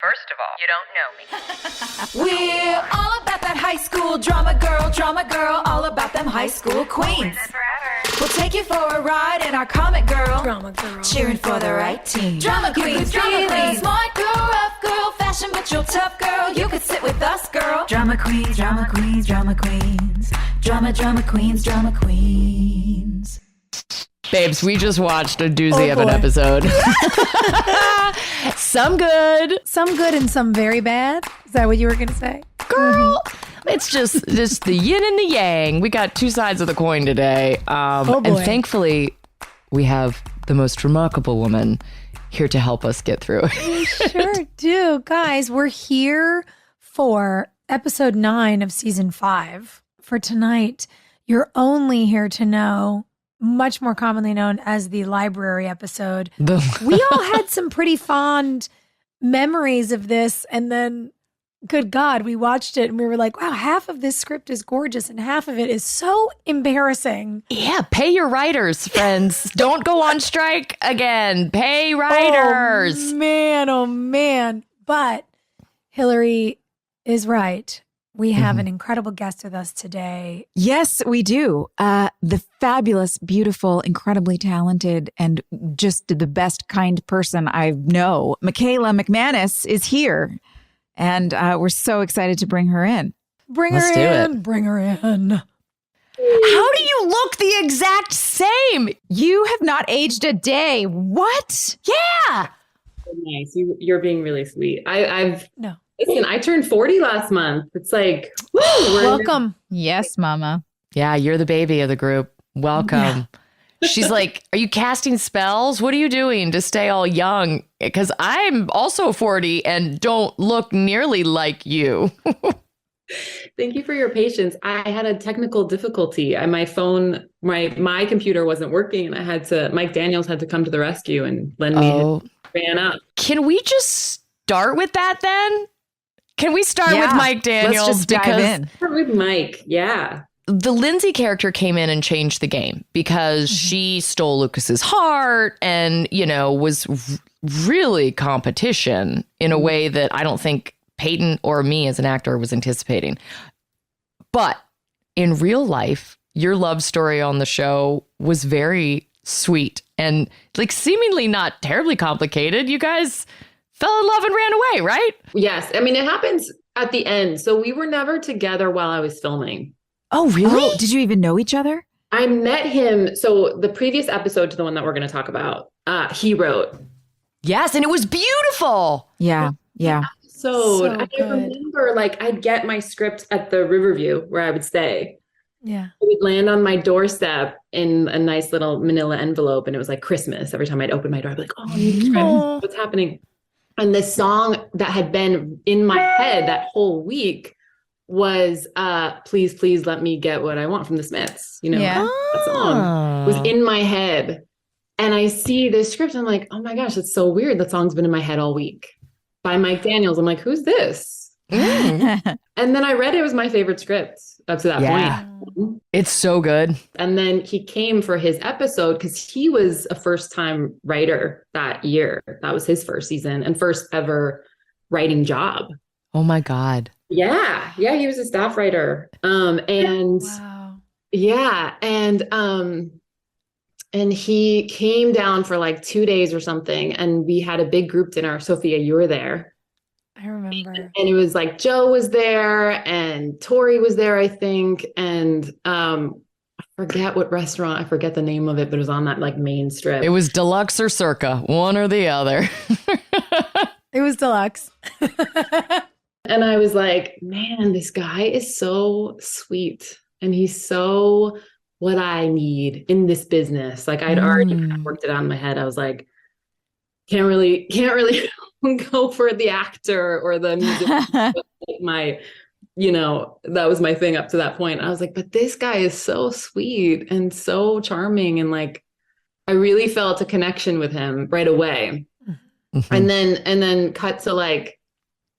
First of all, you don't know me. We're all about that high school drama girl, all about them high school queens. We'll take you for a ride in our comic girl, drama girl, cheering for the right team. Drama queens, smart girl, rough girl, fashion but you're tough girl. You could sit with us, girl. Drama queens, drama queens, drama queens, drama queens. Babes, we just watched a doozy of an episode. Some good. Some good and some very bad. Is that what you were going to say? Girl, it's just the yin and the yang. We got two sides of the coin today. And thankfully, we have the most remarkable woman here to help us get through it. We sure do. Guys, we're here for episode 9 of season 5. For tonight, you're only here to know, much more commonly known as the library episode. We all had some pretty fond memories of this. And then, good God, we watched it and we were like, wow, half of this script is gorgeous and half of it is so embarrassing. Yeah, pay your writers, friends. Don't go on strike again. Pay writers. Oh, man. But Hilarie is right. We have an incredible guest with us today. Yes, we do. The fabulous, beautiful, incredibly talented, and just the best kind person I know. Michaela McManus is here. And we're so excited to bring her in. Bring her in. How do you look the exact same? You have not aged a day. What? Yeah. Nice. You're being really sweet. No. Listen, I turned 40 last month. It's like, woo, welcome. Yes, mama. Yeah, you're the baby of the group. Welcome. Yeah. She's like, are you casting spells? What are you doing to stay all young? Because I'm also 40 and don't look nearly like you. Thank you for your patience. I had a technical difficulty. My phone, my computer wasn't working, and Mike Daniels had to come to the rescue and lend me ran up. Can we just start with that then? Can we start with Mike Daniels? Let's just dive in. Start with Mike. Yeah. The Lindsay character came in and changed the game because she stole Lucas's heart and, was really competition in a way that I don't think Peyton or me as an actor was anticipating. But in real life, your love story on the show was very sweet and seemingly not terribly complicated. You guys fell in love and ran away, right? Yes. I mean, it happens at the end. So we were never together while I was filming. Oh, really? Oh, did you even know each other? I met him. So the previous episode to the one that we're going to talk about, he wrote. Yes. And it was beautiful. Yeah. Yeah. So I remember I'd get my script at the Riverview where I would stay. Yeah. It would land on my doorstep in a nice little manila envelope. And it was like Christmas. Every time I'd open my door, I'd be like, oh, what's happening? And the song that had been in my head that whole week was Please, Please Let Me Get What I Want from the Smiths. That song was in my head. And I see this script. And I'm like, oh my gosh, that's so weird. That song's been in my head all week by Mike Daniels. I'm like, who's this? And then I read it was my favorite script up to that point. It's so good. And then he came for his episode because he was a first-time writer that year. That was his first season and first ever writing job. Oh my God. Yeah. Yeah. He was a staff writer. And he came down for 2 days or something. And we had a big group dinner. Sophia, you were there. I remember. And it was Joe was there and Tori was there, I think. And I forget what restaurant, I forget the name of it, but it was on that main strip. It was Deluxe or Circa, one or the other. It was Deluxe. And I was like, man, this guy is so sweet. And he's so what I need in this business. I'd already kind of worked it out in my head. I was like, can't really go for the actor or the music. That was my thing up to that point. I was like, but this guy is so sweet and so charming. And I really felt a connection with him right away. Mm-hmm. And then cut to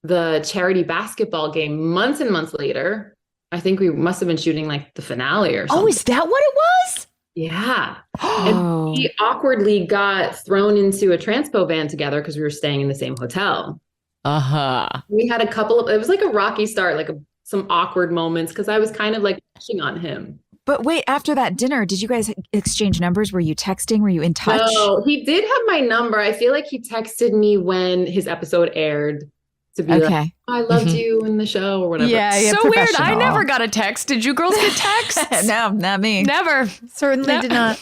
the charity basketball game months and months later. I think we must have been shooting the finale or something. Oh, is that what it was? Yeah. And we awkwardly got thrown into a transpo van together because we were staying in the same hotel. We had a couple of, it was like a rocky start, like some awkward moments because I was kind of like pushing on him. But wait, after that dinner, did you guys exchange numbers? Were you texting? Were you in touch? No, he did have my number. I feel like he texted me when his episode aired to be like, I loved you in the show or whatever. Yeah, So weird. I never got a text. Did you girls get texts? No, not me. Never. Certainly did not.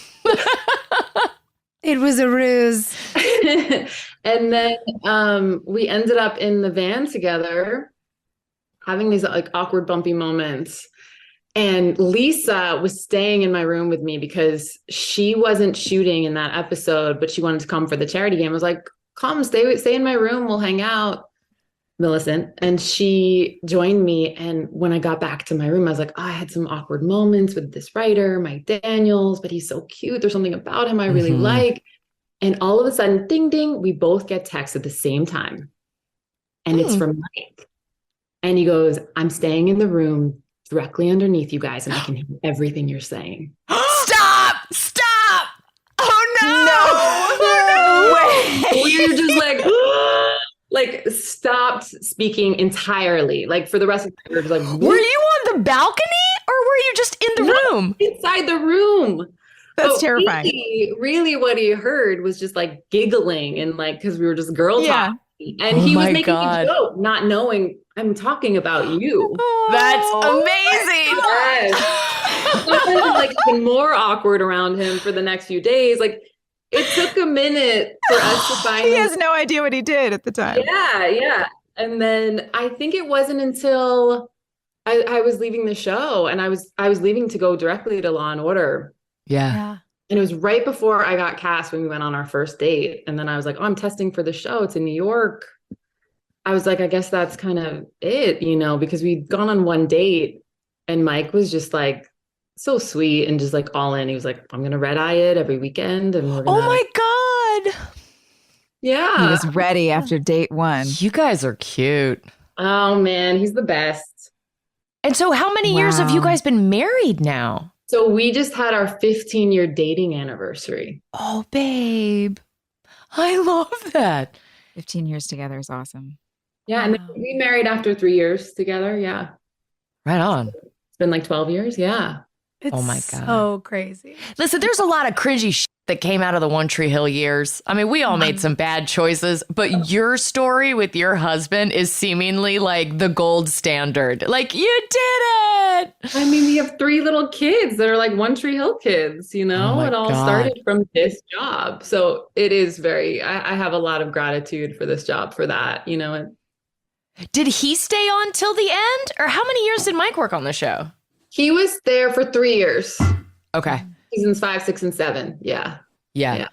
It was a ruse. And then we ended up in the van together having these like awkward, bumpy moments. And Lisa was staying in my room with me because she wasn't shooting in that episode, but she wanted to come for the charity game. I was like, come, stay in my room. We'll hang out, Millicent. And she joined me. And when I got back to my room, I was like, I had some awkward moments with this writer, Mike Daniels, but he's so cute. There's something about him I really like. And all of a sudden, ding, ding, we both get texts at the same time. And it's from Mike. And he goes, I'm staying in the room directly underneath you guys, and I can hear everything you're saying. Stop! Oh no! No way! We were just like stopped speaking entirely. Like for the rest of the night, we were just like, Were you on the balcony or were you just in the room? Inside the room. That's terrifying. Really what he heard was just like giggling and like, because we were just girl talking. And he was making a joke, not knowing I'm talking about you. That's amazing. Yes. So it was like even more awkward around him for the next few days. Like it took a minute for us to find He has no idea what he did at the time. Yeah. And then I think it wasn't until I was leaving the show and I was leaving to go directly to Law and Order. Yeah. And it was right before I got cast when we went on our first date. And then I was like, oh, I'm testing for the show. It's in New York. I was like, I guess that's kind of it, because we'd gone on one date and Mike was just like so sweet and just like all in. He was like, I'm going to red eye it every weekend. And we're gonna... Oh my God. Yeah. He was ready after date one. You guys are cute. Oh man, he's the best. And so how many years have you guys been married now? So we just had our 15-year dating anniversary. Oh, babe. I love that. 15 years together is awesome. Yeah. And then we married after 3 years together. Yeah. Right on. It's been like 12 years. Yeah. It's oh my God. so crazy. Listen, there's a lot of cringy shit that came out of the One Tree Hill years. I mean, we all made some bad choices, but your story with your husband is seemingly like the gold standard. Like, you did it. I mean, we have 3 little kids that are like One Tree Hill kids, Oh my it all God. started from this job. So it is I have a lot of gratitude for this job for that, And Did he stay on till the end? Or how many years did Mike work on the show? he was there for 3 years. Okay. Seasons 5, 6, and 7. Yeah. Yeah.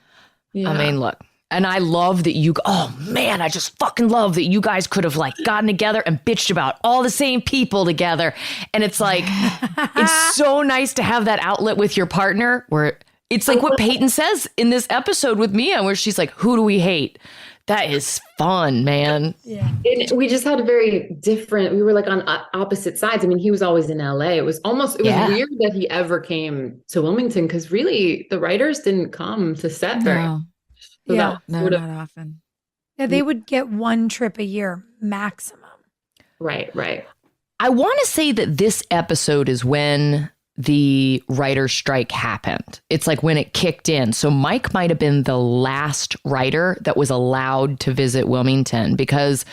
Yeah. I mean, look, and I love that I just fucking love that you guys could have like gotten together and bitched about all the same people together. And it's like, it's so nice to have that outlet with your partner where it's like what Peyton says in this episode with Mia, where she's like, who do we hate? That is fun, man. Yeah. We just had a very different, we were like on opposite sides. I mean, he was always in LA. It was weird that he ever came to Wilmington because really the writers didn't come to set very much. So Yeah. No, not often. Yeah, they would get one trip a year maximum. Right. I want to say that this episode is when the writer's strike happened. It's like when it kicked in. So Mike might have been the last writer that was allowed to visit Wilmington because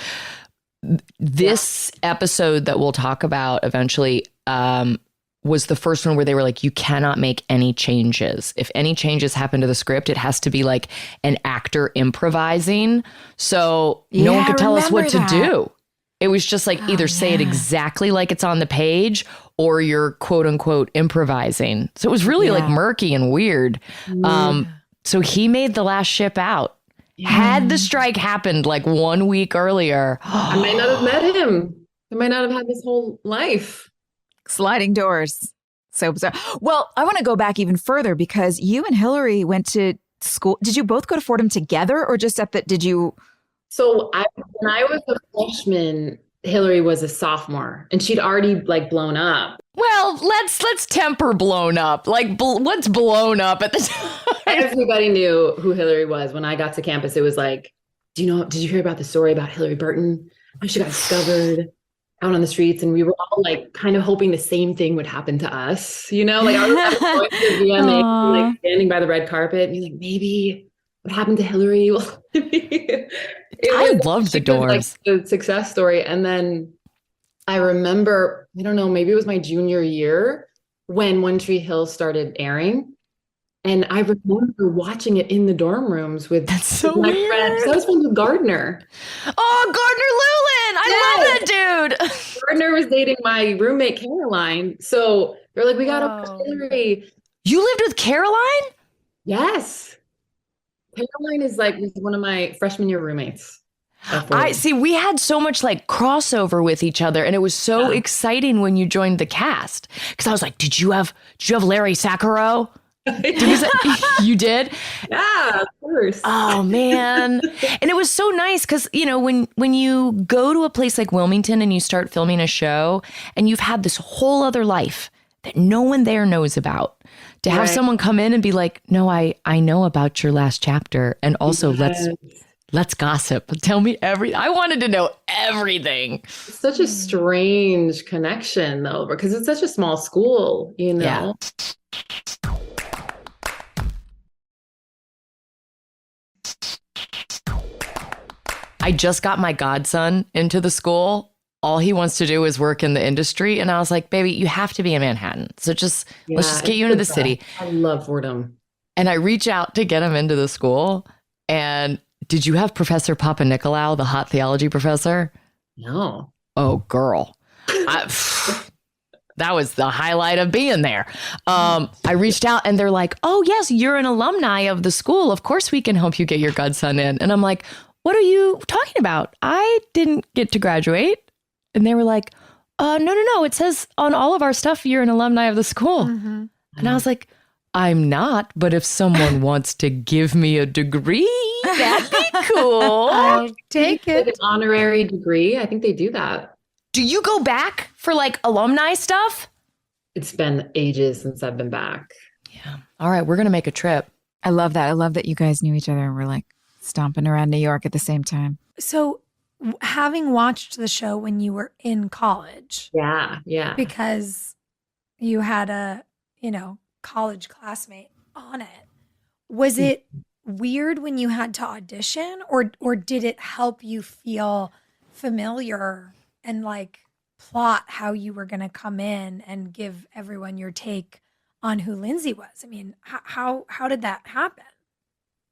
this episode that we'll talk about eventually was the first one where they were like, you cannot make any changes. If any changes happen to the script, it has to be like an actor improvising. So no one could tell us what to do. It was just like either say it exactly like it's on the page or you're quote unquote improvising. So it was really like murky and weird. So he made the last ship out. Had the strike happened like 1 week earlier, I might not have met him. I might not have had this whole life. Sliding doors. So bizarre. Well, I want to go back even further because you and Hilarie went to school. Did you both go to Fordham together or just did you? So when I was a freshman, Hilarie was a sophomore and she'd already like blown up. well, let's temper blown up. Like what's blown up at the time? Everybody knew who Hilarie was. When I got to campus, it was like did you hear about the story about Hilarie Burton? How she got discovered out on the streets, and we were all like kind of hoping the same thing would happen to us, I was going to the VMA, like standing by the red carpet and being like, maybe what happened to Hilarie? I loved the dorms. Like the success story. And then I remember, I don't know, maybe it was my junior year when One Tree Hill started airing. And I remember watching it in the dorm rooms with my friends. I was friends with Gardner. Oh, Gardner Llewellyn. I love that dude. Gardner was dating my roommate, Caroline. So they're like, we got to watch Hilarie. You lived with Caroline? Yes. Caroline was one of my freshman year roommates. We had so much like crossover with each other, and it was so exciting when you joined the cast. Because I was like, did you have Larry Saccharo? You did? Yeah, of course. Oh man. And it was so nice because, when you go to a place like Wilmington and you start filming a show and you've had this whole other life that no one there knows about, to have someone come in and be like, no, I know about your last chapter. And also let's gossip. Tell me everything. I wanted to know everything. It's such a strange connection though, because it's such a small school, Yeah. I just got my godson into the school. All he wants to do is work in the industry. And I was like, baby, you have to be in Manhattan. So let's just get you into the city. I love Fordham. And I reach out to get him into the school. And did you have Professor Papa Nicolau, the hot theology professor? No. Oh, girl. That was the highlight of being there. I reached out and they're like, oh, yes, you're an alumni of the school. Of course we can help you get your godson in. And I'm like, what are you talking about? I didn't get to graduate. And they were like, no. It says on all of our stuff, you're an alumni of the school. Mm-hmm. And I was like, I'm not. But if someone wants to give me a degree, that'd be cool. I'll take it. Like an honorary degree. I think they do that. Do you go back for like alumni stuff? It's been ages since I've been back. Yeah. All right. We're going to make a trip. I love that. I love that you guys knew each other and were like stomping around New York at the same time. So having watched the show when you were in college. Yeah. Because you had a, college classmate on it. Was it weird when you had to audition or did it help you feel familiar and like plot how you were going to come in and give everyone your take on who Lindsay was? I mean, how did that happen?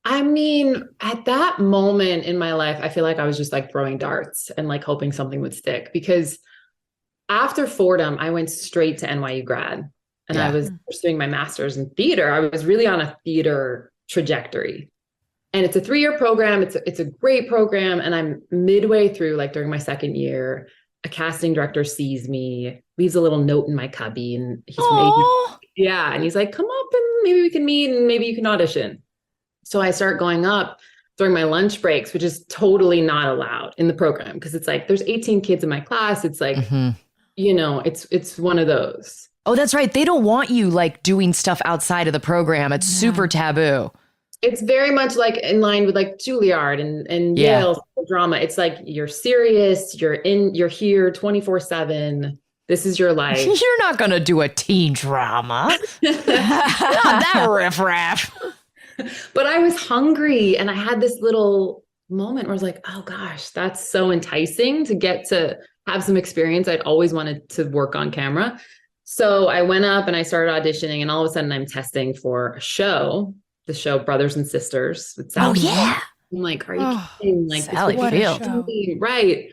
I mean, at that moment in my life, I feel like I was just like throwing darts and like hoping something would stick, because after Fordham, I went straight to NYU grad and I was pursuing my master's in theater. I was really on a theater trajectory, and it's a 3-year program. It's a great program. And I'm midway through, like during my second year, a casting director sees me, leaves a little note in my cubby, and he's from AD. Yeah. And he's like, come up and maybe we can meet and maybe you can audition. So I start going up during my lunch breaks, which is totally not allowed in the program, because it's like there's 18 kids in my class. It's like, it's one of those. Oh, that's right. They don't want you like doing stuff outside of the program. It's super taboo. It's very much like in line with like Juilliard and Yale drama. It's like you're serious. You're here 24/7. This is your life. You're not going to do a teen drama. Not that riffraff. But I was hungry, and I had this little moment where I was like, oh gosh, that's so enticing to get to have some experience. I'd always wanted to work on camera. So I went up and I started auditioning, and all of a sudden I'm testing for a show, the show Brothers and Sisters with Sally. Oh yeah. I'm like, are you kidding? Like, Sally Field. Right.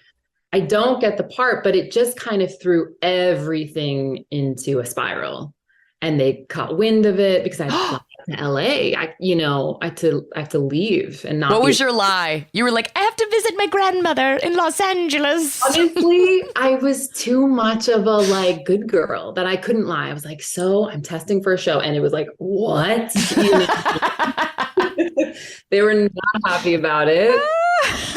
I don't get the part, but it just kind of threw everything into a spiral. And they caught wind of it because I had to LA. I have to leave and not. What was your lie? You were like, I have to visit my grandmother in Los Angeles. Honestly, I was too much of a like good girl that I couldn't lie. I was like, so I'm testing for a show. And it was like, what? They were not happy about it.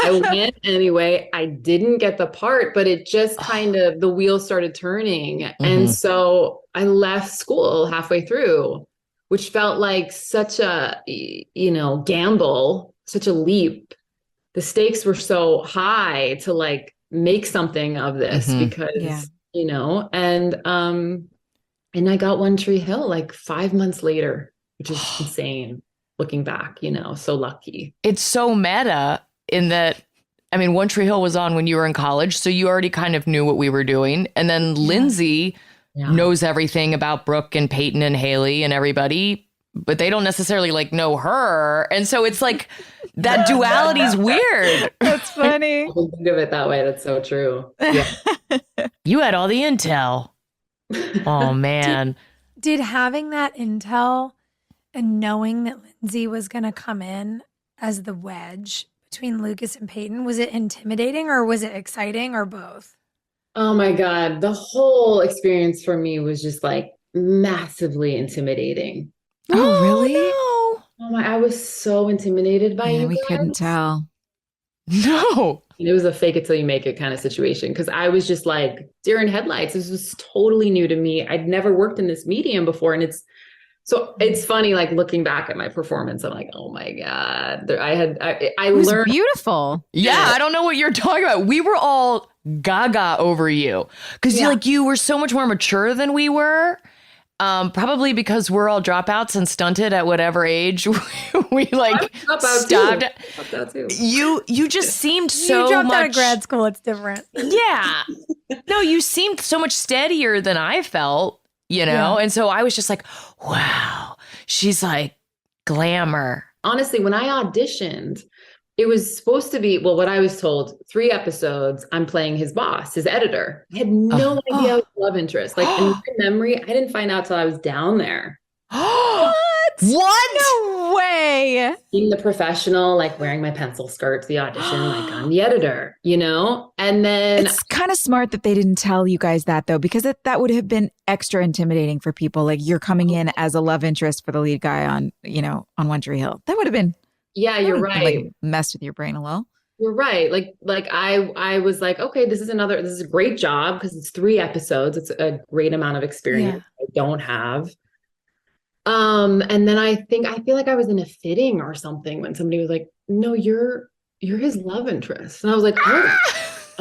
I went anyway. I didn't get the part, but it just kind of, the wheels started turning. Mm-hmm. And so I left school halfway through, which felt like such a, gamble, such a leap. the stakes were so high to like make something of this because, you know, and I got One Tree Hill like 5 months later, which is insane looking back, you know, so lucky. It's so meta in that, I mean, One Tree Hill was on when you were in college, so you already kind of knew what we were doing. And then Lindsay knows everything about Brooke and Peyton and Haley and everybody, but they don't necessarily like know her. And so it's like that duality is weird. That's funny. I think of it that way. That's so true. Yeah. You had all the intel. Oh, man. Did having that intel and knowing that Lindsay was going to come in as the wedge between Lucas and Peyton, was it intimidating or was it exciting or both? Oh my God. The whole experience for me was just like massively intimidating. Oh, really? No. Oh my, I was so intimidated by you We guys. couldn't tell. No. It was a fake it till you make it kind of situation. Cause I was just like deer in headlights. This was totally new to me. I'd never worked in this medium before. And it's funny, like looking back at my performance, I'm like, oh my God. I It was learned. beautiful. Yeah, I don't know what you're talking about. We were all gaga over you because you were so much more mature than we were. Probably because we're all dropouts and stunted at whatever age we like stopped. You just seemed so you dropped much out of grad school. It's different. Yeah. No, you seemed so much steadier than I felt, you know? And so I was just like, wow, she's like glamour. Honestly, when I auditioned, it was supposed to be, well, what I was told, 3 episodes, I'm playing his boss, his editor. I had no idea I was love interest. Like in my memory, I didn't find out till I was down there. What? No way. Being the professional, like wearing my pencil skirt to the audition, like I'm the editor, you know? And then It's kind of smart that they didn't tell you guys that though, because that would have been extra intimidating for people. Like you're coming in as a love interest for the lead guy on One Tree Hill. That would have been you're right. Like messed with your brain a little. You're right. Like I was like, okay, this is a great job because it's 3 episodes. It's a great amount of experience I don't have. And then I feel like I was in a fitting or something when somebody was like, no, you're his love interest. And I was like, oh,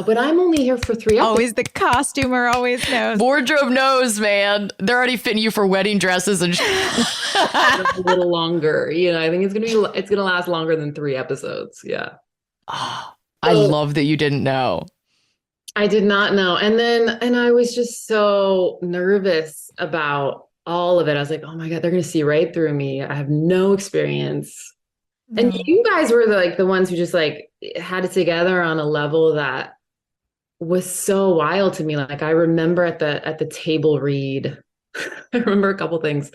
but I'm only here for 3 episodes. Always the costumer always knows. Wardrobe knows, man. They're already fitting you for wedding dresses and a little longer. You know, I think it's gonna last longer than 3 episodes. Yeah. Oh, I love that you didn't know. I did not know. And I was just so nervous about all of it. I was like, oh my God, they're gonna see right through me. I have no experience. And you guys were the ones who just like had it together on a level that was so wild to me. Like I remember at the table read, I remember a couple things.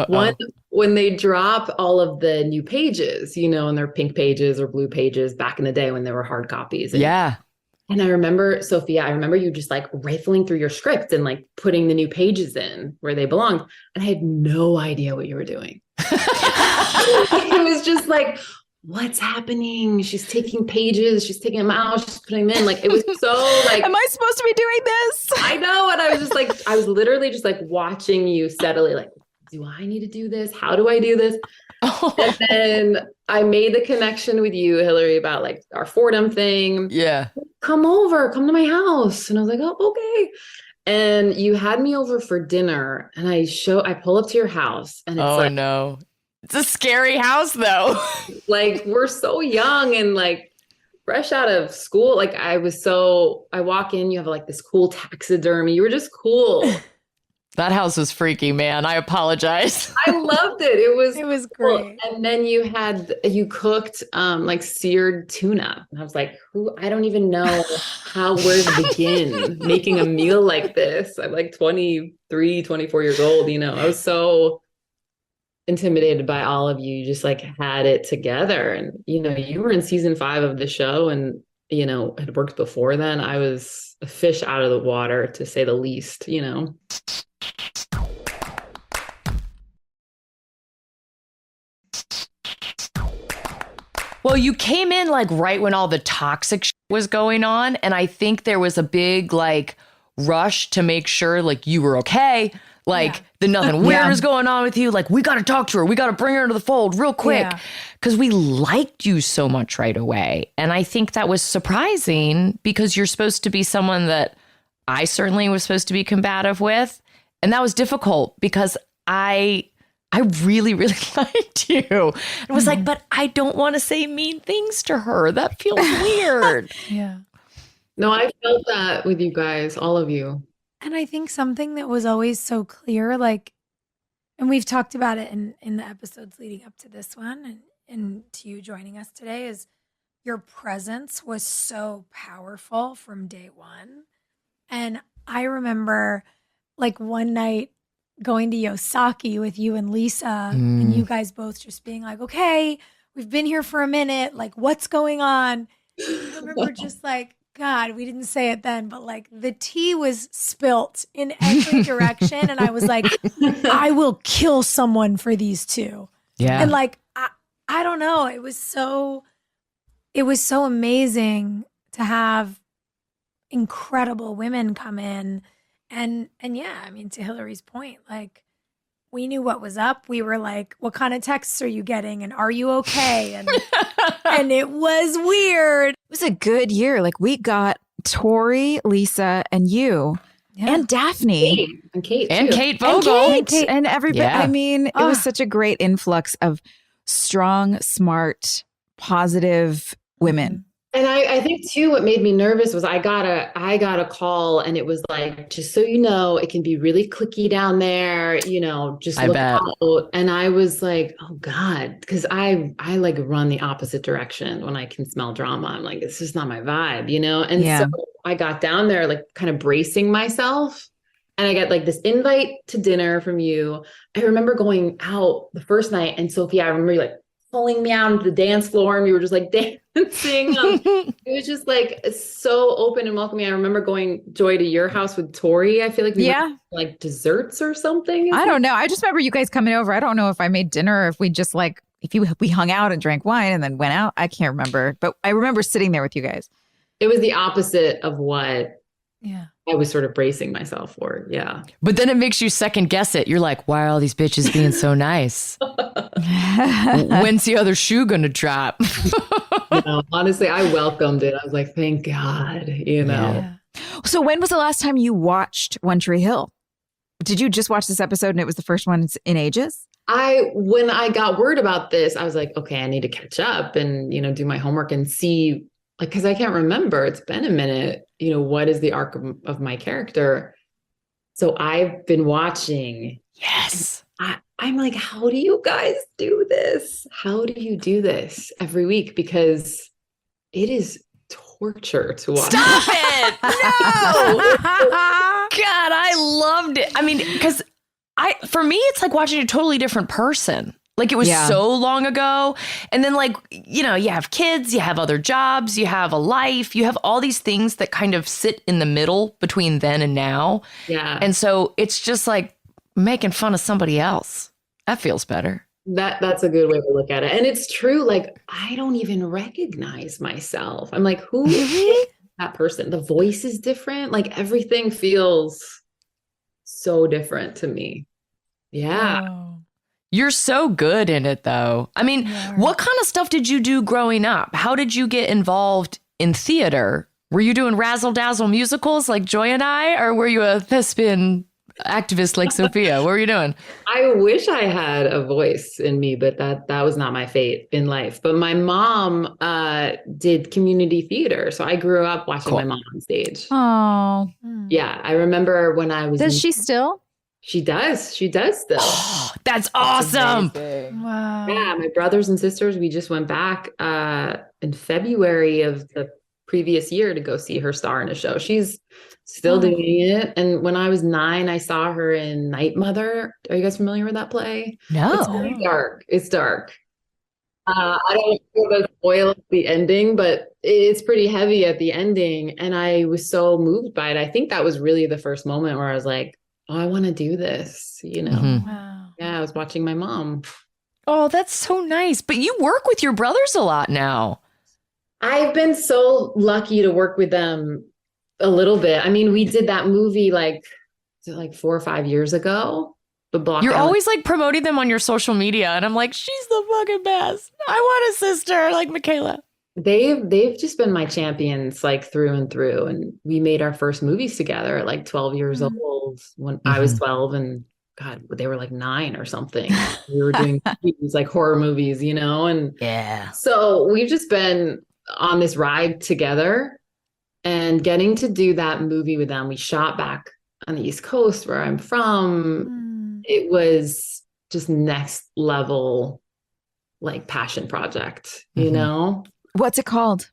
One, when they drop all of the new pages, you know, and they're pink pages or blue pages back in the day when they were hard copies. And I remember, Sophia, you just like rifling through your script and like putting the new pages in where they belonged. And I had no idea what you were doing. It was just like, what's happening? She's taking pages, she's taking them out, she's putting them in. Like, it was so like, am I supposed to be doing this? I know. And I was just like, I was literally just like watching you steadily, like, do I need to do this? How do I do this? And then I made the connection with you, Hilarie, about like our Fordham thing. Yeah. Come to my house. And I was like, oh, okay. And you had me over for dinner and I pull up to your house and it's no. It's a scary house though. Like we're so young and like fresh out of school. Like I walk in, you have like this cool taxidermy. You were just cool. That house was freaky, man. I apologize. I loved it. It was great. Cool. And then you cooked like seared tuna. And I was like, I don't even know where to begin making a meal like this. I'm like 23, 24 years old, you know. I was so intimidated by all of you. You just like had it together. And, you know, you were in season 5 of the show and, you know, had worked before then. I was a fish out of the water, to say the least, you know. Well, you came in like right when all the toxic shit was going on. And I think there was a big like rush to make sure like you were okay. Like the nothing weird is going on with you. Like, we got to talk to her. We got to bring her into the fold real quick. Because we liked you so much right away. And I think that was surprising because you're supposed to be someone that I certainly was supposed to be combative with. And that was difficult because I really, really liked you. And was like, but I don't want to say mean things to her. That feels weird. Yeah. No, I felt that with you guys, all of you. And I think something that was always so clear, like, and we've talked about it in the episodes leading up to this one and to you joining us today, is your presence was so powerful from day one. And I remember like one night going to Yosaki with you and Lisa and you guys both just being like, okay, we've been here for a minute. Like, what's going on? I remember just like, God, we didn't say it then, but like the tea was spilt in every direction. And I was like, I will kill someone for these two. Yeah. And like, I don't know. It was so amazing to have incredible women come in. And yeah, I mean, to Hilarie's point, like, we knew what was up. We were like, what kind of texts are you getting? And are you okay? And and it was weird. It was a good year. Like, we got Tori, Lisa, and you, and Daphne. And Kate. And too. Kate Vogel. And everybody. Yeah. I mean, it was such a great influx of strong, smart, positive women. And I think too, what made me nervous was I got a call and it was like, just so you know, it can be really cliquey down there, you know, just look out. And I was like, oh God, because I like run the opposite direction when I can smell drama. I'm like, this is not my vibe, you know? And so I got down there, like kind of bracing myself. And I got like this invite to dinner from you. I remember going out the first night and Sophia, I remember you like pulling me out onto the dance floor and we were just like dancing. It was just like so open and welcoming. I remember going, Joy, to your house with Tori. I feel like we were like desserts or something. I don't know. I just remember you guys coming over. I don't know if I made dinner or if we just like, we hung out and drank wine and then went out. I can't remember. But I remember sitting there with you guys. It was the opposite of what Yeah. I was sort of bracing myself for. Yeah. But then it makes you second guess it. You're like, why are all these bitches being so nice? When's the other shoe going to drop? Honestly, I welcomed it. I was like, thank God, you know. Yeah. So when was the last time you watched One Tree Hill? Did you just watch this episode and it was the first one in ages? When I got word about this, I was like, okay, I need to catch up and, you know, do my homework and see, like, because I can't remember. It's been a minute. You know, what is the arc of my character? So I've been watching. Yes. I'm like, how do you guys do this? How do you do this every week? Because it is torture to watch. Stop it! No! God, I loved it. I mean, because for me, it's like watching a totally different person. Like, it was so long ago. And then, like, you know, you have kids, you have other jobs, you have a life, you have all these things that kind of sit in the middle between then and now. Yeah. And so it's just like making fun of somebody else. That feels better. That's a good way to look at it. And it's true. Like, I don't even recognize myself. I'm like, who is that person? The voice is different. Like, everything feels so different to me. Yeah. Oh. You're so good in it, though. I mean, what kind of stuff did you do growing up? How did you get involved in theater? Were you doing razzle-dazzle musicals like Joy and I? Or were you a thespian activist like Sophia? What were you doing? I wish I had a voice in me, but that was not my fate in life. But my mom did community theater. So I grew up watching my mom on stage. Oh. Yeah. I remember when I was... Does she still? She does. She does still. Oh, that's awesome. Wow. Yeah. My brothers and sisters, we just went back in February of the previous year to go see her star in a show. She's still doing it. And when I was 9, I saw her in Night Mother. Are you guys familiar with that play? No. It's very dark. It's dark. I don't want to spoil the ending, but it's pretty heavy at the ending. And I was so moved by it. I think that was really the first moment where I was like, oh, I want to do this, you know? Mhm. Wow. Yeah, I was watching my mom. Oh, that's so nice. But you work with your brothers a lot now. I've been so lucky to work with them a little bit. I mean, we did that movie like like 4 or 5 years ago. The Block You're Island. always like promoting them on your social media. And I'm like, she's the fucking best. I want a sister like Michaela. They've just been my champions like through and through. And we made our first movies together at like 12 years old when I was 12 and God, they were like 9 or something. We were doing movies, like horror movies, you know? And Yeah. so we've just been on this ride together and getting to do that movie with them. We shot back on the East Coast where I'm from. It was just next level, like passion project, you know? What's it called?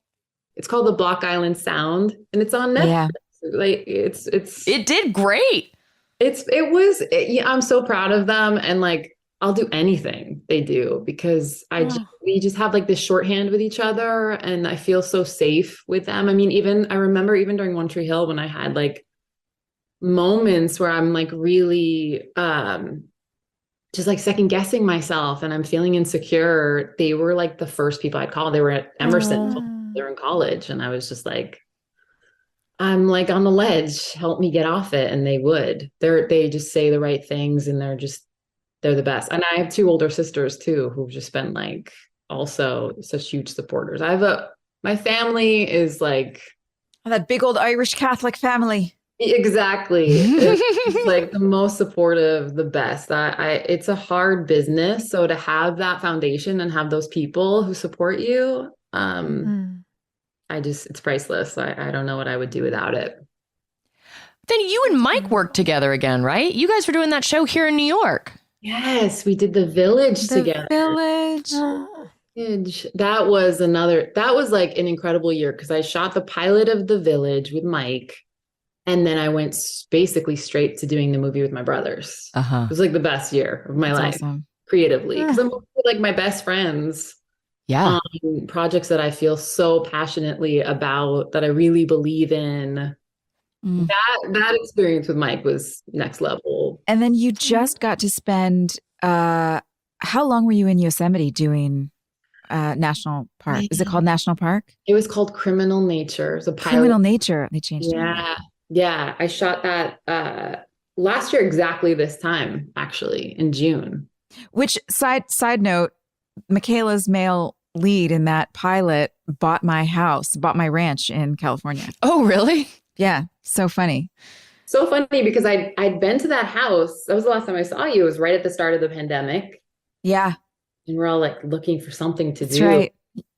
It's called The Block Island Sound and it's on Netflix. Yeah. Like It did great. I'm so proud of them. And like, I'll do anything they do because we just have like this shorthand with each other and I feel so safe with them. I mean, I remember even during One Tree Hill when I had like moments where I'm like really, just like second guessing myself and I'm feeling insecure. They were like the first people I'd call. They were at Emerson. They were in college. And I was just like, I'm like on the ledge, help me get off it. And they would, they just say the right things and they're the best. And I have 2 older sisters too, who've just been like also such huge supporters. My family is like. Oh, that big old Irish Catholic family. Exactly. It's like the most supportive, the best. It's a hard business. So to have that foundation and have those people who support you, it's priceless. I don't know what I would do without it. Then you and Mike worked together again, right? You guys were doing that show here in New York. Yes, we did The Village together. Village. That was like an incredible year because I shot the pilot of The Village with Mike. And then I went basically straight to doing the movie with my brothers. It was like the best year of my life creatively because I'm with, like my best friends. Yeah. Projects that I feel so passionately about that I really believe in. That experience with Mike was next level. And then you just got to spend, how long were you in Yosemite doing National Park? Is it called National Park? It was called Criminal Nature. It was a pilot. Criminal Nature. They changed it. Yeah. I shot that last year, exactly this time, actually, in June. Which side note, Michaela's male lead in that pilot bought my ranch in California. Oh, really? Yeah. So funny. So funny because I'd been to that house. That was the last time I saw you. It was right at the start of the pandemic. Yeah. And we're all like looking for something to do. That's right.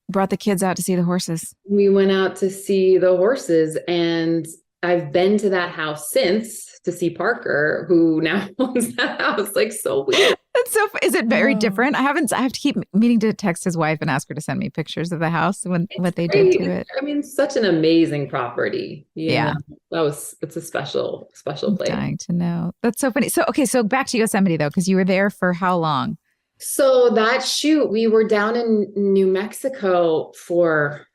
Brought the kids out to see the horses. We went out to see the horses and I've been to that house since to see Parker, who now owns that house. Like so weird. That's so. Is it very different? I have to keep meaning to text his wife and ask her to send me pictures of the house and what they did to it. I mean, such an amazing property. You know? It's a special place. I'm dying to know. That's so funny. So back to Yosemite though, because you were there for how long? So that shoot, we were down in New Mexico for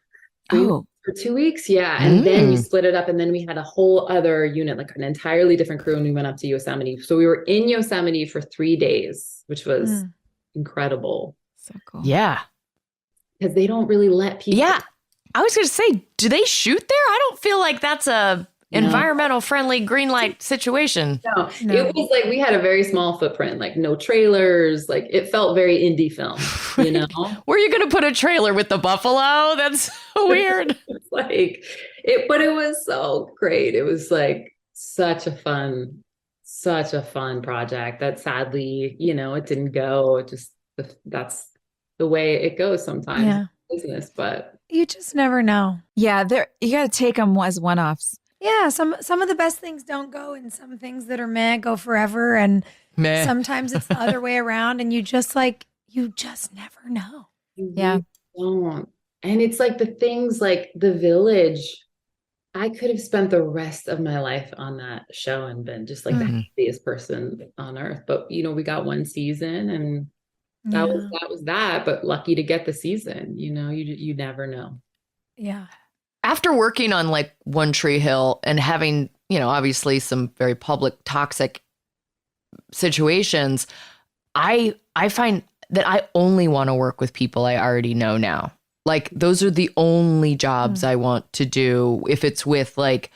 2 weeks. Yeah. And then we split it up and then we had a whole other unit, like an entirely different crew. And we went up to Yosemite. So we were in Yosemite for 3 days, which was incredible. So cool. Yeah. Because they don't really let people. Yeah. I was going to say, do they shoot there? I don't feel like that's a environmental friendly green light situation. No, it was like we had a very small footprint, like no trailers. Like it felt very indie film, you know? Where are you going to put a trailer with the buffalo? That's so weird. It's like but it was so great. It was like such a fun project that sadly, you know, it didn't go. That's the way it goes sometimes in business, but you just never know. Yeah, you got to take them as one-offs. Yeah, some of the best things don't go, and some things that are meh go forever, and sometimes it's the other way around, and you just never know. You really don't. And it's like the things like The Village. I could have spent the rest of my life on that show and been just like the happiest person on earth. But you know, we got 1 season, and that was that. But lucky to get the season. You know, you never know. Yeah. After working on like One Tree Hill and having, you know, obviously some very public toxic situations, I find that I only want to work with people I already know now. Like those are the only jobs I want to do. If it's with like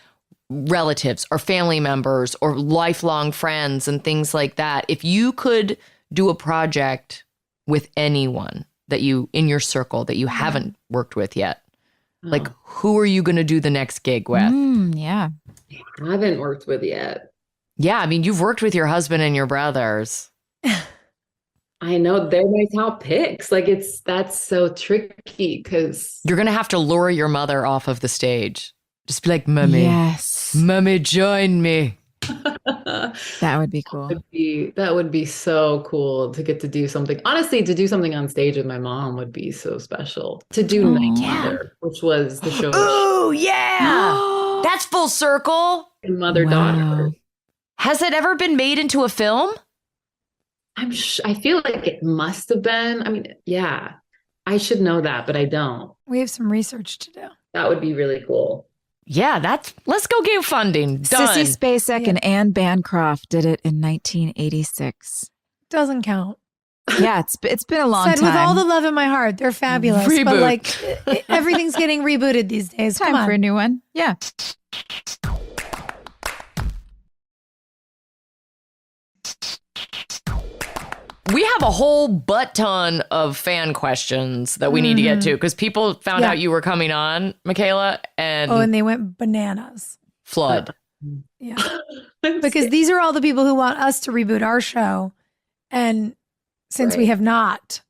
relatives or family members or lifelong friends and things like that, if you could do a project with anyone that you in your circle that you haven't worked with yet, like who are you going to do the next gig with? Yeah. I haven't worked with yet. Yeah, I mean, you've worked with your husband and your brothers. I know they're my top picks. Like that's so tricky because You're going to have to lure your mother off of the stage. Just be like, Mommy, Yes. Mommy, join me. That would be cool. that would be so cool to get to do something. Honestly, to do something on stage with my mom would be so special. To do Night Mother, which was the show. Oh, yeah. That's full circle. Mother-daughter. Has it ever been made into a film? I feel like it must have been. I mean, yeah, I should know that, but I don't. We have some research to do. That would be really cool. Yeah, let's go get funding. Done. Sissy Spacek and Anne Bancroft did it in 1986. Doesn't count. Yeah, it's been a long Said time. with all the love in my heart, they're fabulous. Reboot. But like everything's getting rebooted these days. Come time on. for a new one. Yeah. We have a whole butt ton of fan questions that we need to get to because people found out you were coming on, Michaela, and and they went bananas. flood. Yeah. Because these are all the people who want us to reboot our show. And since we have not,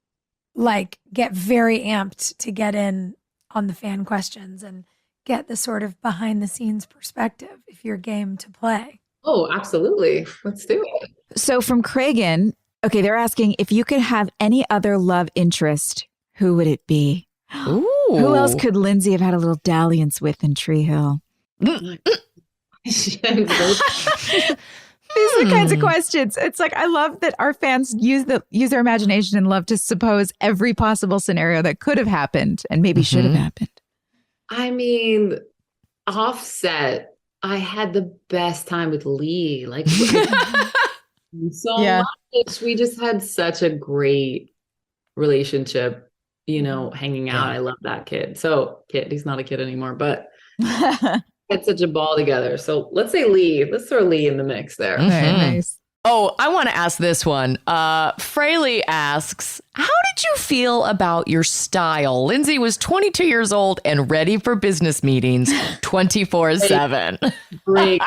like, get very amped to get in on the fan questions and get the sort of behind the scenes perspective if you're game to play. Oh, absolutely. Let's do it. So from Cragen, okay, they're asking if you could have any other love interest, who would it be? Ooh. Who else could Lindsay have had a little dalliance with in Tree Hill? These are the kinds of questions. It's like, I love that our fans use their imagination and love to suppose every possible scenario that could have happened and maybe should have happened. I mean, offset, I had the best time with Lee. Like, so much. We just had such a great relationship, hanging out. I love that kid. He's not a kid anymore, but had such a ball together. So let's say Lee. Let's throw Lee in the mix there. Very nice. Oh, I want to ask this one. Fraley asks, how did you feel about your style? Lindsay was 22 years old and ready for business meetings 24/7. Great.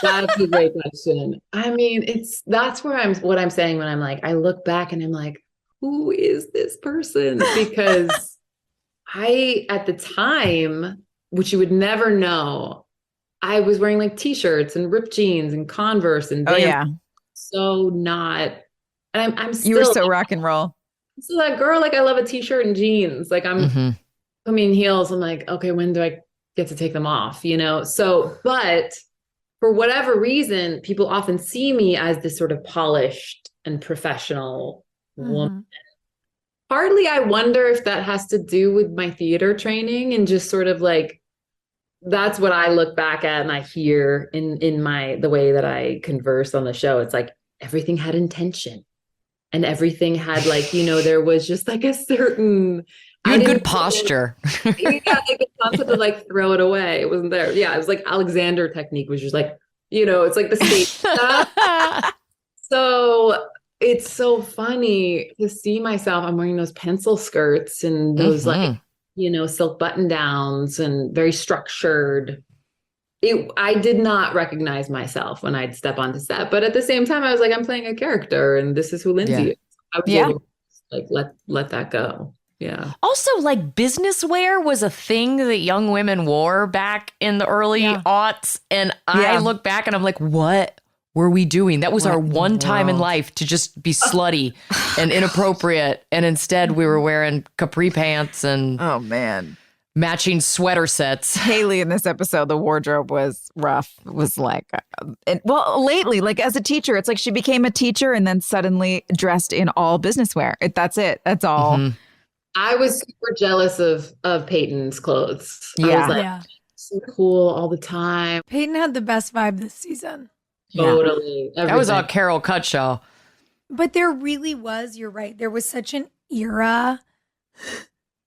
That's a great question. I mean, that's what I'm saying when I'm like, I look back and I'm like, who is this person? Because at the time, which you would never know, I was wearing like t-shirts and ripped jeans and Converse and so not, and I'm still, you were so rock and roll. So that girl, like I love a t-shirt and jeans. Like I'm in heels. I'm like, okay, when do I get to take them off? So, but for whatever reason, people often see me as this sort of polished and professional woman. Partly, I wonder if that has to do with my theater training and just sort of like, that's what I look back at and I hear in the way that I converse on the show. It's like everything had intention and everything had like, there was just like a certain... You had good posture. Like the concept of like throw it away. It wasn't there. Yeah, it was like Alexander technique, was just like, it's like the stage stuff. So it's so funny to see myself. I'm wearing those pencil skirts and those like, silk button downs and very structured. I did not recognize myself when I'd step onto set, but at the same time, I was like, I'm playing a character and this is who Lindsay is. I would be able to, like, let that go. Yeah. Also, like business wear was a thing that young women wore back in the early aughts. And I look back and I'm like, what were we doing? That was our one time in life to just be slutty and inappropriate. And instead we were wearing capri pants and matching sweater sets. Haley in this episode, the wardrobe was rough. It was like, lately, like as a teacher, it's like she became a teacher and then suddenly dressed in all business wear. That's it. That's all. I was super jealous of Peyton's clothes. Yeah. I was like, so cool all the time. Peyton had the best vibe this season. Totally. That was all Carol Cutshaw. But there really was, you're right. There was such an era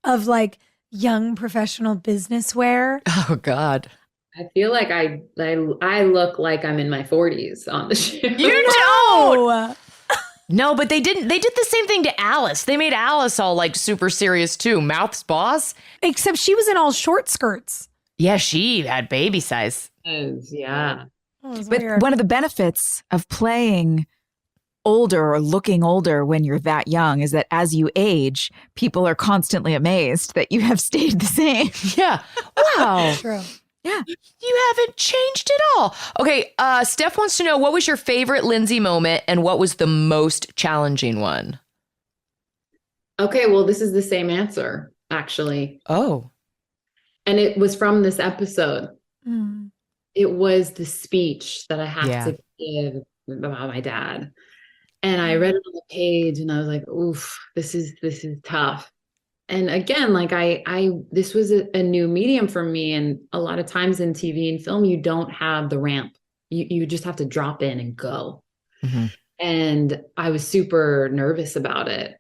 of like young professional business wear. Oh, God. I feel like I look like I'm in my 40s on the show. You don't. No, but they didn't. They did the same thing to Alice. They made Alice all like super serious too. Mouth's boss. Except she was in all short skirts. Yeah, she had baby size. Yeah. But one of the benefits of playing older or looking older when you're that young is that as you age, people are constantly amazed that you have stayed the same. Yeah. Wow. True. Yeah. You haven't changed at all. Okay. Steph wants to know, what was your favorite Lindsay moment and what was the most challenging one? Okay, well, this is the same answer, actually. Oh. And it was from this episode. Mm. It was the speech that I had Yeah. to give about my dad. And I read it on the page and I was like, oof, this is tough. And again, like this was a new medium for me. And a lot of times in TV and film, you don't have the ramp. You just have to drop in and go. Mm-hmm. And I was super nervous about it.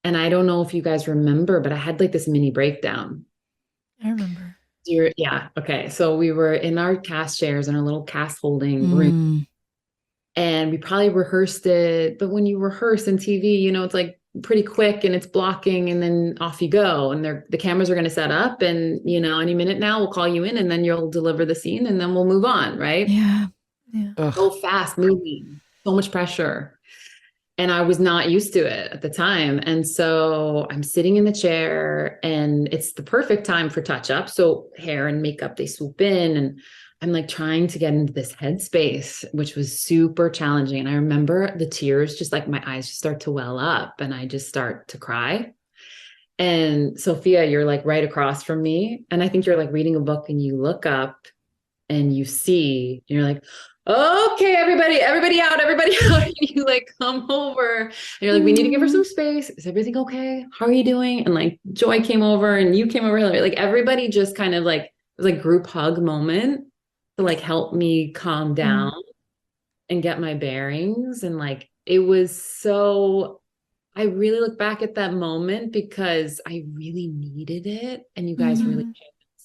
And I don't know if you guys remember, but I had like this mini breakdown. I remember. Yeah. Okay. So we were in our cast chairs in our little cast holding room. And we probably rehearsed it. But when you rehearse in TV, you know, it's like pretty quick and it's blocking and then off you go. And the cameras are going to set up and, you know, any minute now we'll call you in and then you'll deliver the scene and then we'll move on. Right. Yeah. So fast moving, so much pressure. And I was not used to it at the time. And so I'm sitting in the chair and it's the perfect time for touch up. So hair and makeup, they swoop in and I'm like trying to get into this headspace, which was super challenging. And I remember the tears, just like my eyes just start to well up and I just start to cry. And Sophia, you're like right across from me. And I think you're like reading a book and you look up and you see, and you're like, okay, everybody out. And you like come over and you're like, we need to give her some space. Is everything okay? How are you doing? And like Joy came over and you came over, Hilarie. Like everybody just kind of like, it was like group hug moment to like help me calm down and get my bearings. And like, it was so, I really look back at that moment because I really needed it. And you guys really cared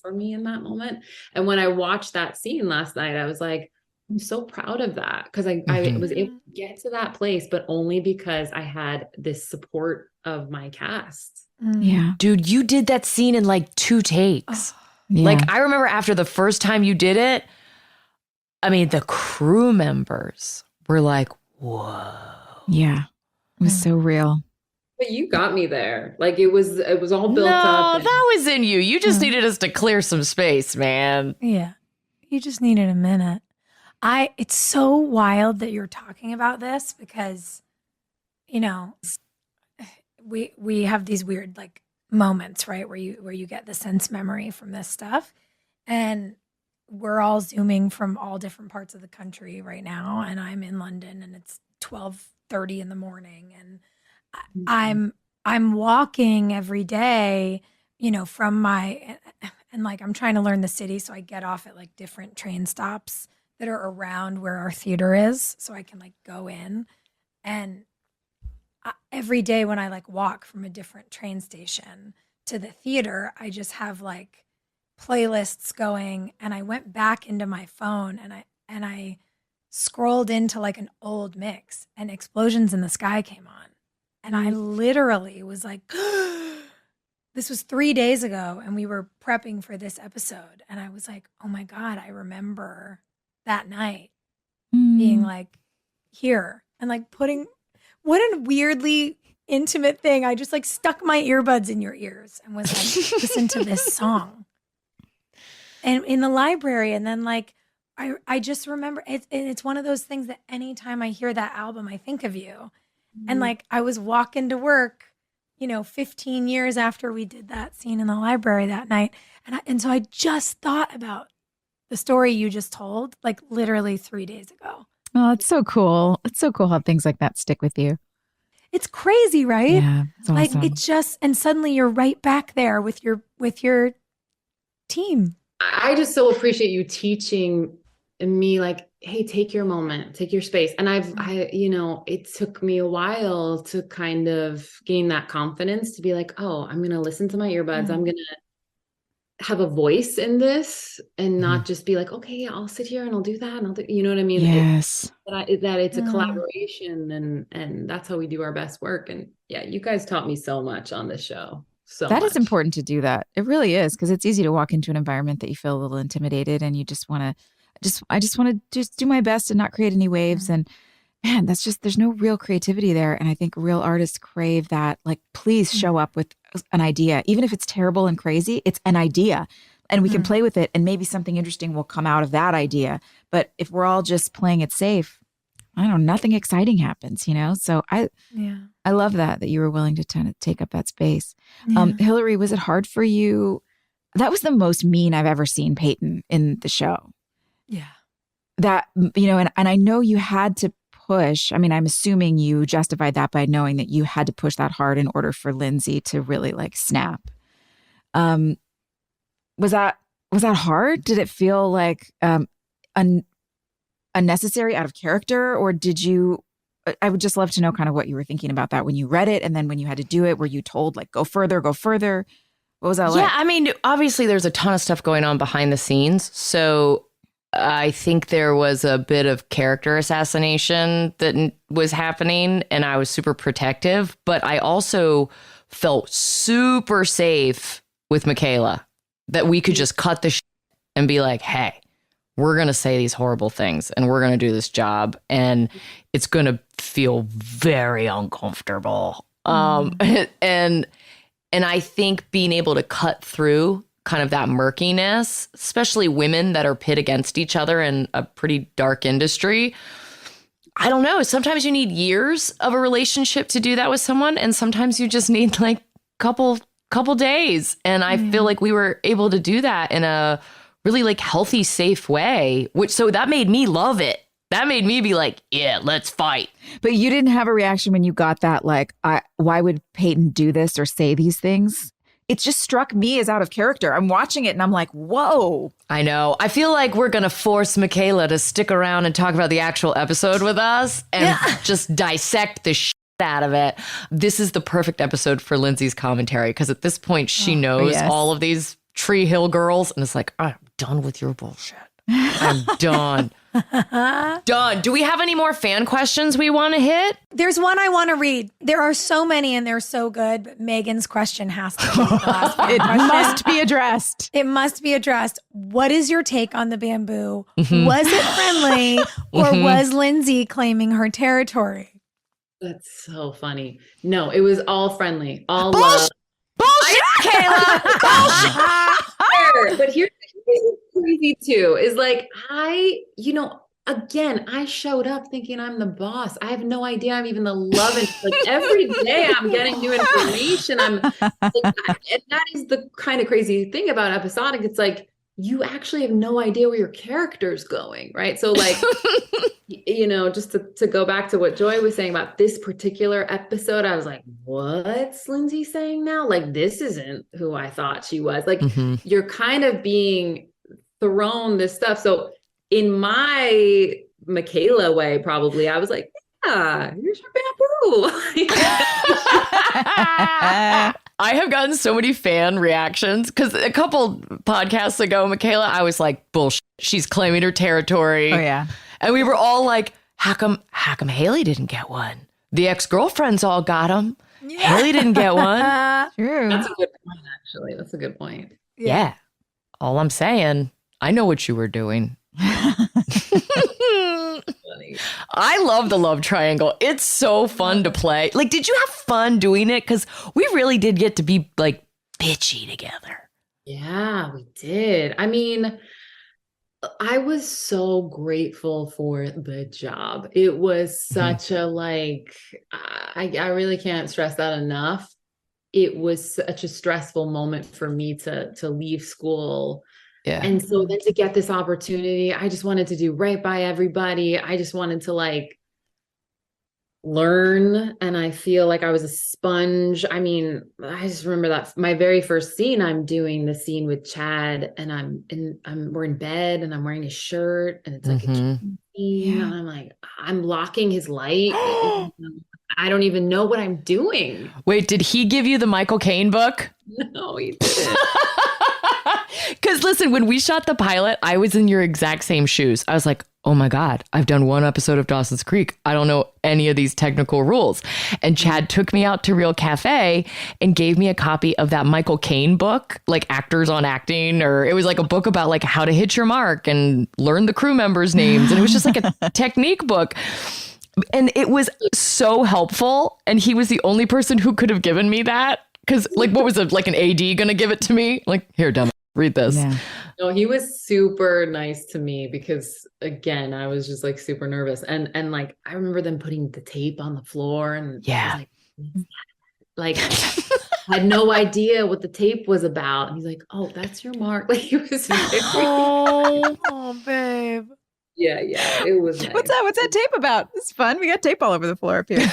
for me in that moment. And when I watched that scene last night, I was like, I'm so proud of that because I was able to get to that place, but only because I had this support of my cast. Yeah. Dude, you did that scene in like 2 takes. Yeah. Like I remember after the first time you did it, I mean, the crew members were like, whoa. Yeah. It was so real. But you got me there. Like it was all built No, up. And- that was in you. You just needed us to clear some space, man. Yeah. You just needed a minute. It's so wild that you're talking about this because, you know, we have these weird like moments, right? Where you get the sense memory from this stuff. And we're all Zooming from all different parts of the country right now. And I'm in London and it's 12:30 in the morning. And I'm walking every day, you know, from and like I'm trying to learn the city. So I get off at like different train stops that are around where our theater is. So I can like go in. And every day when I like walk from a different train station to the theater, I just have like playlists going. And I went back into my phone and I scrolled into like an old mix and Explosions in the Sky came on. And I literally was like, this was 3 days ago and we were prepping for this episode. And I was like, oh my God, I remember that night being like here and like what a weirdly intimate thing. I just like stuck my earbuds in your ears and was like, listen to this song. And in the library. And then like, I just remember it's one of those things that anytime I hear that album, I think of you. And like, I was walking to work, you know, 15 years after we did that scene in the library that night. And so I just thought about the story you just told, like literally 3 days ago. Oh, it's so cool. It's so cool how things like that stick with you. It's crazy, right? Yeah, it's awesome. Like it just, and suddenly you're right back there with your team. I just so appreciate you teaching me like, hey, take your moment, take your space. And you know, it took me a while to kind of gain that confidence to be like, oh, I'm going to listen to my earbuds. I'm going to have a voice in this and not just be like, okay, I'll sit here and I'll do that and I'll do, you know what I mean? Yes. That it's a collaboration and that's how we do our best work. And yeah, you guys taught me so much on this show. So That much. is important to do that. It really is, because it's easy to walk into an environment that you feel a little intimidated and you just want to I just want to just do my best and not create any waves. And man, that's just, there's no real creativity there. And I think real artists crave that. Like, please show up with an idea. Even if it's terrible and crazy, it's an idea and we can play with it and maybe something interesting will come out of that idea. But if we're all just playing it safe, I don't know, nothing exciting happens, you know? So I love that you were willing to kind of take up that space. Hilarie, was it hard for you? That was the most mean I've ever seen Peyton in the show. Yeah. That, you know, and I know you had to push. I mean, I'm assuming you justified that by knowing that you had to push that hard in order for Lindsay to really like snap. Was that hard? Did it feel like unnecessary, out of character, or did you? I would just love to know kind of what you were thinking about that when you read it, and then when you had to do it. Were you told like go further? What was that like? Yeah, I mean, obviously there's a ton of stuff going on behind the scenes. So I think there was a bit of character assassination that was happening, and I was super protective. But I also felt super safe with Michaela, that we could just cut the shit and be like, hey, we're going to say these horrible things and we're going to do this job and it's going to feel very uncomfortable. And I think being able to cut through kind of that murkiness, especially women that are pit against each other in a pretty dark industry. I don't know. Sometimes you need years of a relationship to do that with someone. And sometimes you just need like couple days. And I feel like we were able to do that in a really like healthy, safe way, so that made me love it. That made me be like, yeah, let's fight. But you didn't have a reaction when you got that, like, why would Peyton do this or say these things? It just struck me as out of character. I'm watching it and I'm like, whoa. I know. I feel like we're going to force Michaela to stick around and talk about the actual episode with us and just dissect the shit out of it. This is the perfect episode for Lindsay's commentary, because at this point she knows all of these Tree Hill girls and it's like, I'm done with your bullshit. I'm done. Done. Do we have any more fan questions we want to hit? There's one I want to read. There are so many and they're so good, but Megan's question has to be the last fan It question. must be addressed. It must be addressed. What is your take on the bamboo? Was it friendly or was Lindsay claiming her territory? That's so funny. No, it was all friendly, all Bullshit. love. Bullshit, Michaela. Bullshit. But here's what's crazy too, is like, again, I showed up thinking I'm the boss. I have no idea I'm even the love interest. Like every day I'm getting new information. And that is the kind of crazy thing about episodic. It's like, you actually have no idea where your character's going, right? So like, just to go back to what Joy was saying about this particular episode, I was like, what's Lindsay saying now? Like, this isn't who I thought she was. Like, you're kind of being thrown this stuff. So in my Michaela way, probably, I was like, yeah, here's your bamboo. I have gotten so many fan reactions because a couple podcasts ago, Michaela, I was like, bullshit. She's claiming her territory. Oh, yeah. And we were all like, how come Haley didn't get one? The ex-girlfriends all got them. Yeah. Haley didn't get one. True. That's a good point, actually. That's a good point. Yeah. All I'm saying, I know what you were doing. I love the love triangle. It's so fun to play. Like, did you have fun doing it? Because we really did get to be like bitchy together. Yeah, we did. I mean, I was so grateful for the job. It was such a I really can't stress that enough. It was such a stressful moment for me to leave school. Yeah. And so then to get this opportunity, I just wanted to do right by everybody. I just wanted to learn. And I feel like I was a sponge. I mean, I just remember that my very first scene, I'm doing the scene with Chad and we're in bed and I'm wearing his shirt and it's like a scene. And I'm like, I'm blocking his light. I don't even know what I'm doing. Wait, did he give you the Michael Caine book? No, he didn't. Because listen, when we shot the pilot, I was in your exact same shoes. I was like, oh my God, I've done one episode of Dawson's Creek. I don't know any of these technical rules. And Chad took me out to Real Cafe and gave me a copy of that Michael Caine book, like Actors on Acting, or it was like a book about like how to hit your mark and learn the crew members' names. And it was just like a technique book. And it was so helpful. And he was the only person who could have given me that. Because like, what was it, like an AD going to give it to me? Like, here, dumb, read this. Yeah. No, he was super nice to me because again, I was just like super nervous. And like, I remember them putting the tape on the floor and Yeah. I was like I had no idea what the tape was about. And he's like, oh, that's your mark. Like he was Oh, babe. Yeah, it was nice. What's that tape about? It's fun. We got tape all over the floor up here.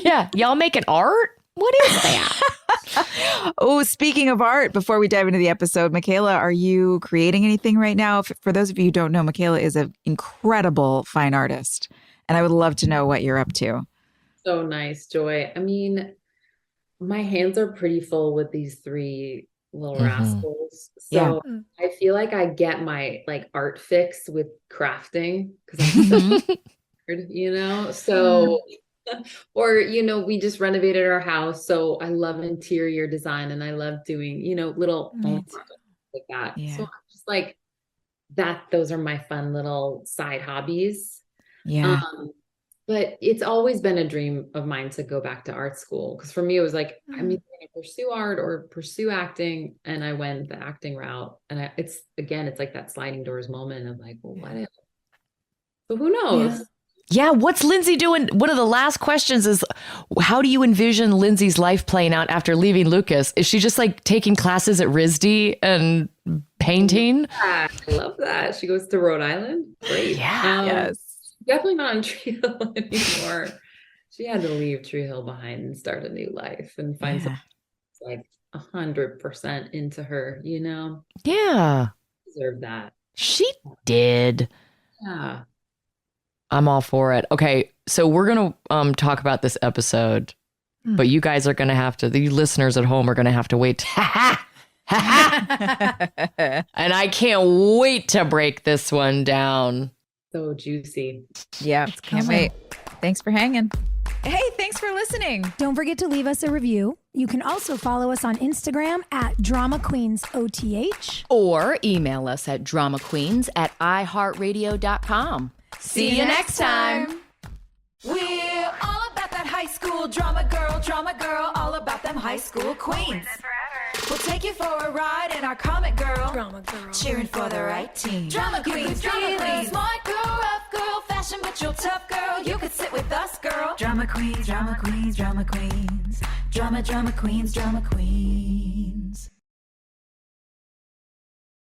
Yeah. Y'all making art? What is that? Oh, speaking of art, before we dive into the episode, Michaela, are you creating anything right now? For those of you who don't know, Michaela is an incredible fine artist, and I would love to know what you're up to. So nice, Joy. I mean, my hands are pretty full with these 3 little rascals. So I feel like I get my like art fix with crafting because I'm you know, so or, you know, we just renovated our house. So I love interior design and I love doing, you know, little home projects like that. Yeah. So I'm just like that. Those are my fun little side hobbies. Yeah. But it's always been a dream of mine to go back to art school. Because for me, it was like, I'm either going to pursue art or pursue acting. And I went the acting route. And it's like that sliding doors moment of like, well, what if? So who knows? Yeah, what's Lindsay doing? One of the last questions is, how do you envision Lindsay's life playing out after leaving Lucas? Is she just like taking classes at RISD and painting? Yeah, I love that. She goes to Rhode Island. Great. Yeah. Yes. Definitely not in Tree Hill anymore. She had to leave Tree Hill behind and start a new life and find something like 100% into her, you know? Yeah. Deserve that. She did. Yeah. I'm all for it. Okay, so we're going to talk about this episode, but you guys are going to have to, the listeners at home are going to have to wait. And I can't wait to break this one down. So juicy. Yeah. Can't wait. Thanks for hanging. Hey, thanks for listening. Don't forget to leave us a review. You can also follow us on Instagram at DramaQueensOTH. Or email us at dramaqueens@iHeartRadio.com. See you next time. We're all about that high school drama girl, all about them high school queens. We'll take you for a ride in our comic girl, cheering for the right team. Drama queens, smart girl, rough girl, fashion but you're tough girl. You could sit with us, girl. Drama queens, drama queens, drama queens, drama queens, drama queens.